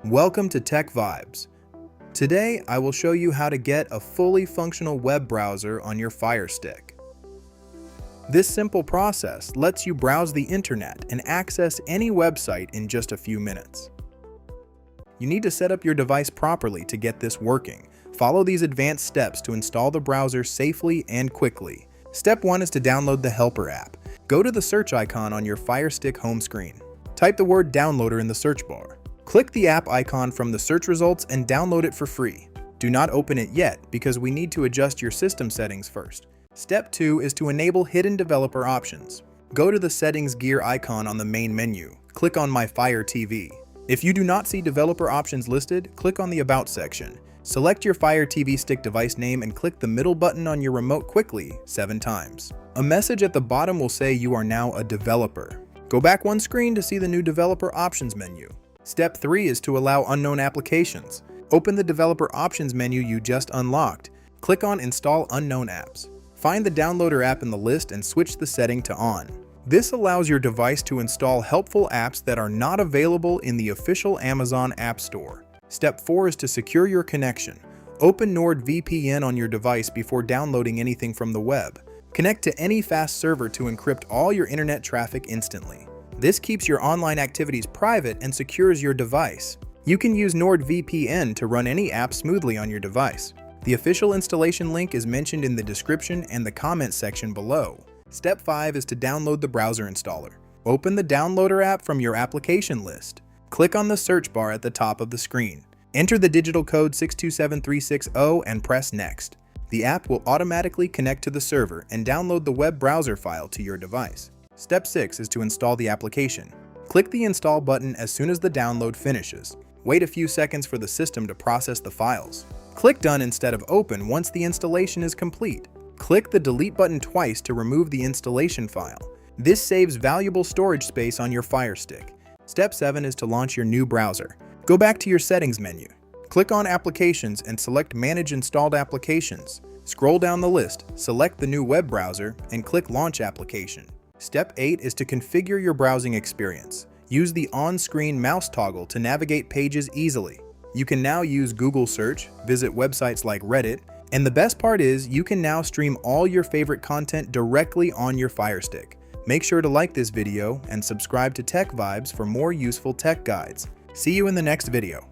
Welcome to TechVibes. Today, I will show you how to get a fully functional web browser on your Fire Stick. This simple process lets you browse the internet and access any website in just a few minutes. You need to set up your device properly to get this working. Follow these advanced steps to install the browser safely and quickly. Step 1 is to download the Helper app. Go to the search icon on your Fire Stick home screen. Type the word downloader in the search bar. Click the app icon from the search results and download it for free. Do not open it yet because we need to adjust your system settings first. Step 2 is to enable hidden developer options. Go to the settings gear icon on the main menu. Click on My Fire TV. If you do not see developer options listed, click on the About section. Select your Fire TV Stick device name and click the middle button on your remote quickly 7 times. A message at the bottom will say you are now a developer. Go back one screen to see the new developer options menu. Step 3 is to allow unknown applications. Open the developer options menu you just unlocked. Click on Install Unknown Apps. Find the downloader app in the list and switch the setting to On. This allows your device to install helpful apps that are not available in the official Amazon App Store. Step 4 is to secure your connection. Open NordVPN on your device before downloading anything from the web. Connect to any fast server to encrypt all your internet traffic instantly. This keeps your online activities private and secures your device. You can use NordVPN to run any app smoothly on your device. The official installation link is mentioned in the description and the comment section below. Step 5 is to download the browser installer. Open the downloader app from your application list. Click on the search bar at the top of the screen. Enter the digital code 627360 and press Next. The app will automatically connect to the server and download the web browser file to your device. Step 6 is to install the application. Click the Install button as soon as the download finishes. Wait a few seconds for the system to process the files. Click Done instead of Open once the installation is complete. Click the Delete button twice to remove the installation file. This saves valuable storage space on your Fire Stick. Step 7 is to launch your new browser. Go back to your Settings menu. Click on Applications and select Manage Installed Applications. Scroll down the list, select the new web browser, and click Launch Application. Step 8 is to configure your browsing experience. Use the on-screen mouse toggle to navigate pages easily. You can now use Google Search, visit websites like Reddit, and the best part is you can now stream all your favorite content directly on your Fire Stick. Make sure to like this video and subscribe to TechVibes for more useful tech guides. See you in the next video.